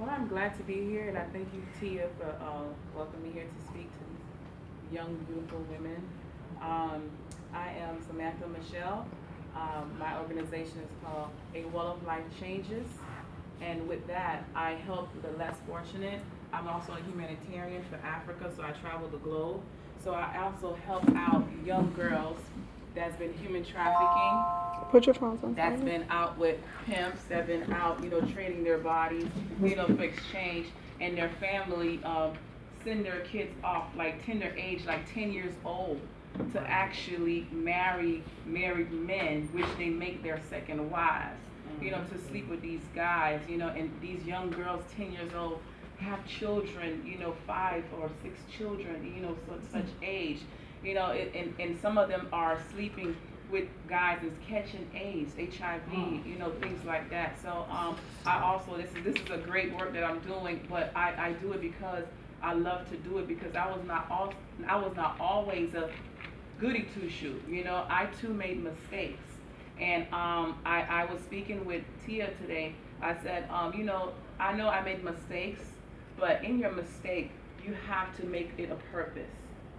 Well, I'm glad to be here, and I thank you, Tia, for welcoming me here to speak to these young, beautiful women. Um, I am Samantha Michel. My organization is called A Well of Life Changes, and with that, I help the less fortunate. I'm also a humanitarian for Africa, so I travel the globe. So I also help out young girls that's been human trafficking, Put your phones on that's silent. been out with pimps, that been out, trading their bodies, for exchange, and their family send their kids off like tender age, like 10 years old, to actually marry married men, which they make their second wives, to sleep with these guys, and these young girls, 10 years old, have children, 5 or 6 children, such age, and some of them are sleeping with guys that's catching AIDS, HIV, things like that. So I also this is a great work that I'm doing, but I do it because I love to do it because I was not always a goody two shoe. I too made mistakes, and I was speaking with Tia today. I said, I know I made mistakes, but in your mistake, you have to make it a purpose,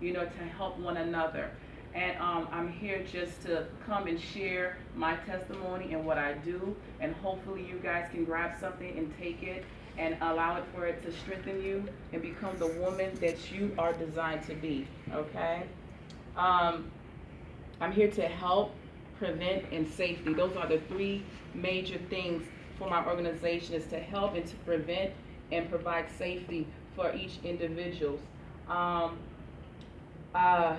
to help one another. And I'm here just to come and share my testimony and what I do, and hopefully you guys can grab something and take it and allow it for it to strengthen you and become the woman that you are designed to be. Okay. Um, I'm here to help, prevent, and safety. Those are the three major things for my organization: is to help and to prevent and provide safety for each individual. Um, uh,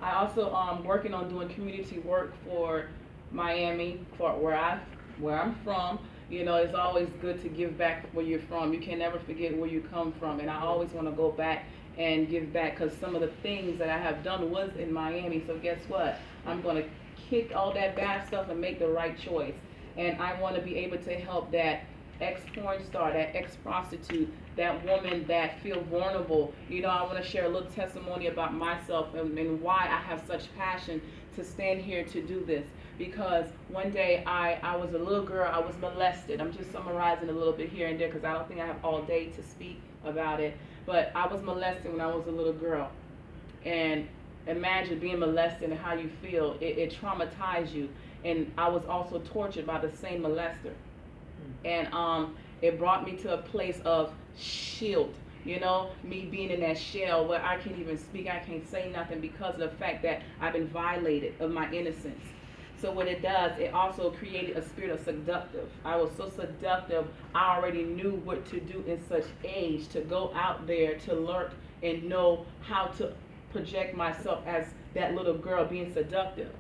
I also working on doing community work for Miami, for where I'm from. It's always good to give back where you're from. You can never forget where you come from, and I always want to go back and give back because some of the things that I have done was in Miami. So guess what? I'm going to kick all that bad stuff and make the right choice. And I want to be able to help that ex-porn star, that ex-prostitute, that woman that feel vulnerable. I want to share a little testimony about myself and why I have such passion to stand here to do this. Because one day I was a little girl, I was molested. I'm just summarizing a little bit here and there because I don't think I have all day to speak about it. But I was molested when I was a little girl. And imagine being molested and how you feel. It traumatized you. And I was also tortured by the same molester. And it brought me to a place of shield, me being in that shell where I can't even speak, I can't say nothing because of the fact that I've been violated of my innocence. So what it does, it also created a spirit of seductive. I was so seductive, I already knew what to do in such age, to go out there, to lurk and know how to project myself as that little girl being seductive.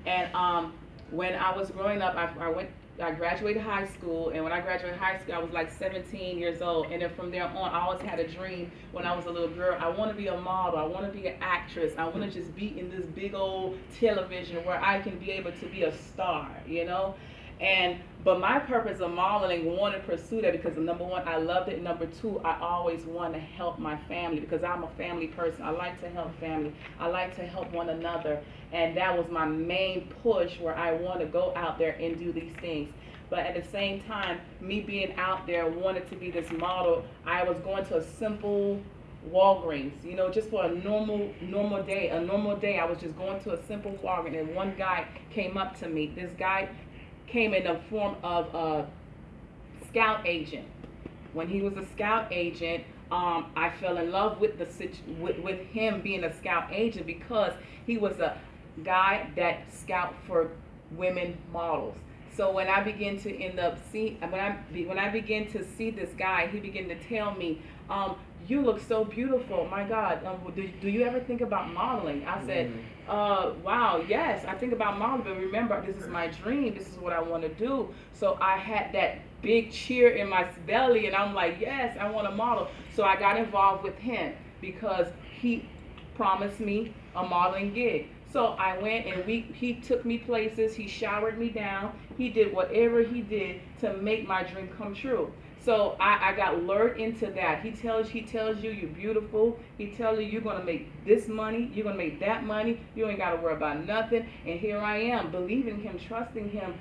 And when I was growing up, I graduated high school, and when I graduated high school, I was like 17 years old. And then from there on, I always had a dream when I was a little girl. I want to be a model. I want to be an actress. I want to just be in this big old television where I can be able to be a star, But my purpose of modeling, wanted to pursue that because number one, I loved it. Number two, I always wanted to help my family because I'm a family person. I like to help family. I like to help one another. And that was my main push where I want to go out there and do these things. But at the same time, me being out there, wanted to be this model, I was going to a simple Walgreens, just for a normal day. A normal day, I was just going to a simple Walgreens, and one guy came up to me. This guy came in the form of a scout agent. When he was a scout agent, I fell in love with with him being a scout agent because he was a guy that scout for women models. So when I began to end up see when I began to see this guy, he began to tell me, "You look so beautiful. My God, do you ever think about modeling?" I said, "Wow, yes, I think about modeling, but remember, this is my dream. This is what I want to do." So I had that big cheer in my belly, and I'm like, "Yes, I want to model." So I got involved with him because he promised me a modeling gig. So I went and he took me places, he showered me down, he did whatever he did to make my dream come true. So I got lured into that. He tells you you're beautiful. He tells you you're gonna make this money, you're gonna make that money, you ain't gotta worry about nothing. And here I am, believing him, trusting him,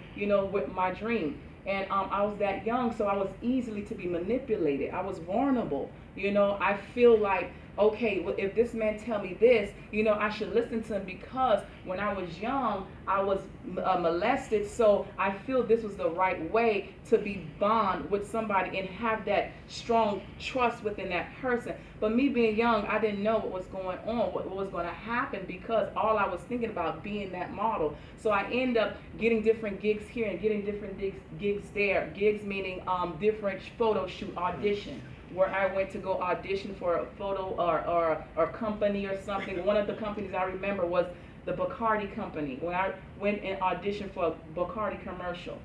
with my dream. And I was that young, so I was easily to be manipulated. I was vulnerable. I feel like, okay, well, if this man tell me this, I should listen to him, because when I was young, I was molested. So I feel this was the right way to be bond with somebody and have that strong trust within that person. But me being young, I didn't know what was going on, what was going to happen, because all I was thinking about being that model. So I end up getting different gigs here and getting different gigs there. Gigs meaning different photo shoot audition, where I went to go audition for a photo or company or something. One of the companies I remember was the Bacardi company, when I went and auditioned for a Bacardi commercial.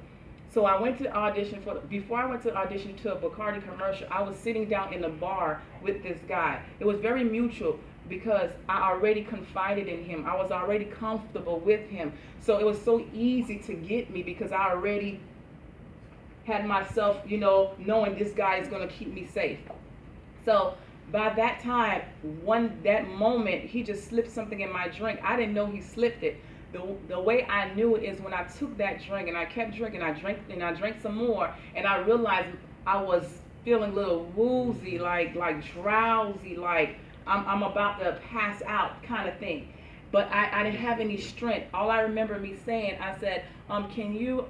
So I went to audition before I went to audition to a Bacardi commercial, I was sitting down in a bar with this guy. It was very mutual, because I already confided in him. I was already comfortable with him. So it was so easy to get me, because I already had myself, knowing this guy is going to keep me safe. So by that time, that moment, he just slipped something in my drink. I didn't know he slipped it. The way I knew it is when I took that drink and I kept drinking, I drank some more, and I realized I was feeling a little woozy, like drowsy, like I'm about to pass out kind of thing. But I didn't have any strength. All I remember me saying, I said, can you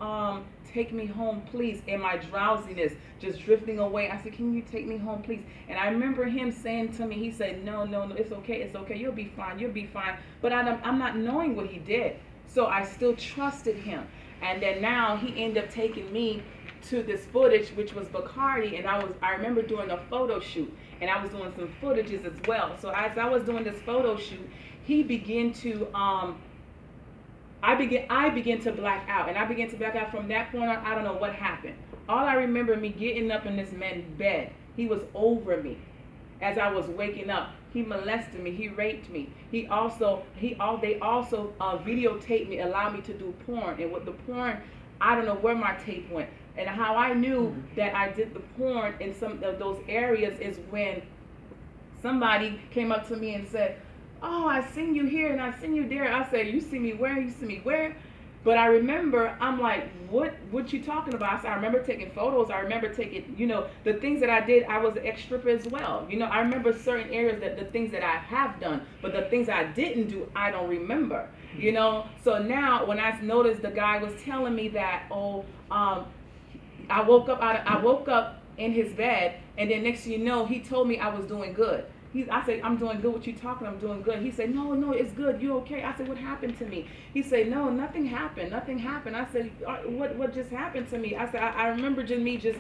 take me home, please? In my drowsiness, just drifting away, I said, can you take me home, please? And I remember him saying to me, he said, no, it's okay, you'll be fine. But I'm not knowing what he did. So I still trusted him. And then now he ended up taking me to this footage, which was Bacardi, and I remember doing a photo shoot, and I was doing some footages as well. So as I was doing this photo shoot, he began to I began to black out, and I began to black out. From that point on, I don't know what happened. All I remember, me getting up in this man's bed. He was over me as I was waking up. He molested me. He raped me. They also videotaped me, allowed me to do porn. And with the porn, I don't know where my tape went. And how I knew that I did the porn in some of those areas is when somebody came up to me and said, oh, I seen you here and I seen you there. I said, you see me where? You see me where? But I remember, I'm like, what you talking about? I said, I remember taking photos. I remember taking, the things that I did. I was an ex-stripper as well. I remember certain areas, that the things that I have done, but the things I didn't do, I don't remember. So now when I noticed the guy was telling me that, I woke up in his bed, and then next thing you know, he told me I was doing good. I said, I'm doing good. What you talking? I'm doing good. He said, no, it's good. You okay? I said, what happened to me? He said, no, nothing happened. I said, what just happened to me? I said, I remember just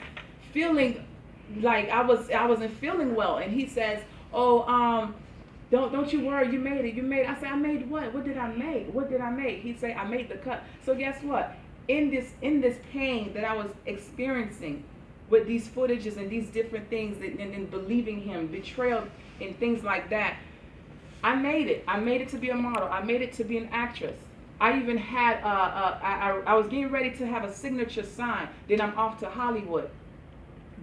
feeling like I wasn't feeling well. And he says, don't you worry. You made it. I said, I made what? What did I make? He said, I made the cut. So guess what? In this pain that I was experiencing with these footages and these different things, and believing him, betrayal and things like that, I made it. I made it to be a model. I made it to be an actress. I even had I was getting ready to have a signature sign. Then I'm off to Hollywood.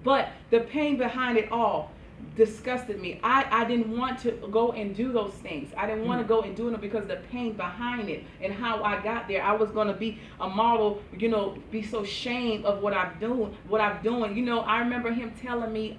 But the pain behind it all disgusted me. I didn't want to go and do those things. I didn't want to go and do them because the pain behind it and how I got there. I was going to be a model, be so ashamed of what I'm doing. I remember him telling me,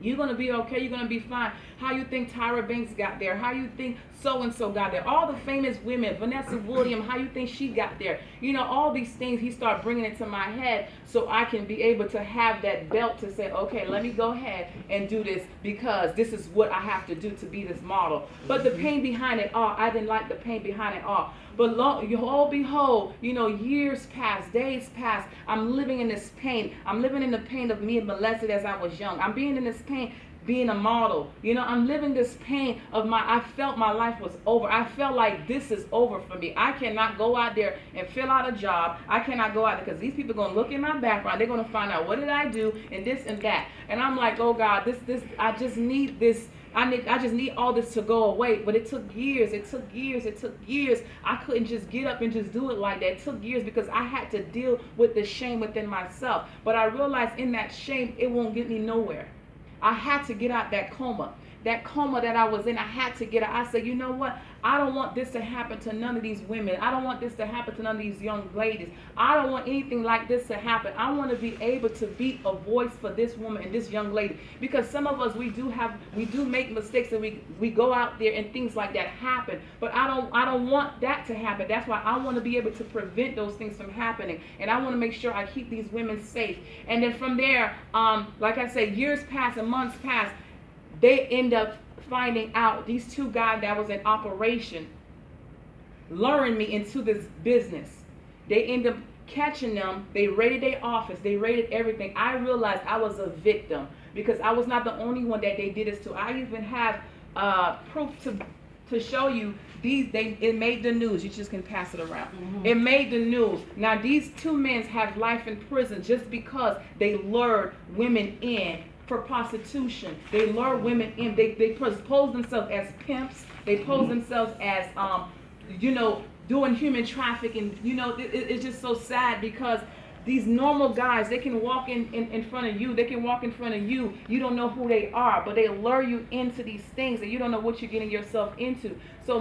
you're going to be okay. You're going to be fine. How you think Tyra Banks got there? How you think so-and-so got there? All the famous women, Vanessa Williams, how you think she got there? All these things, he started bringing it to my head so I can be able to have that belt to say, okay, let me go ahead and do this because this is what I have to do to be this model. But the pain behind it all, I didn't like the pain behind it all. But behold, years pass, days pass. I'm living in this pain. I'm living in the pain of being molested as I was young. I'm being in this pain being a model. I'm living this pain of I felt my life was over. I felt like this is over for me. I cannot go out there and fill out a job. I cannot go out there because these people are going to look in my background. They're going to find out what did I do and this and that. And I'm like, oh God, I just need this. I just need all this to go away. But it took years. I couldn't just get up and just do it like that. It took years because I had to deal with the shame within myself. But I realized in that shame, it won't get me nowhere. I had to get out that coma that I was in. I had to get out. I said, you know what? I don't want this to happen to none of these women. I don't want this to happen to none of these young ladies. I don't want anything like this to happen. I want to be able to be a voice for this woman and this young lady, because some of us, we do make mistakes, and we go out there and things like that happen. But I don't want that to happen. That's why I want to be able to prevent those things from happening, and I want to make sure I keep these women safe. And then from there, like I said, years pass and months pass. They end up finding out, these two guys that was in operation, luring me into this business. They end up catching them. They raided their office. They raided everything. I realized I was a victim, because I was not the only one that they did this to. I even have proof to show you. It made the news. You just can pass it around. Mm-hmm. It made the news. Now these two men have life in prison just because they lured women in for prostitution. They lure women in. They pose themselves as pimps. They pose themselves as doing human trafficking. It's just so sad, because these normal guys, they can walk in front of you. They can walk in front of you. You don't know who they are, but they lure you into these things, and you don't know what you're getting yourself into. So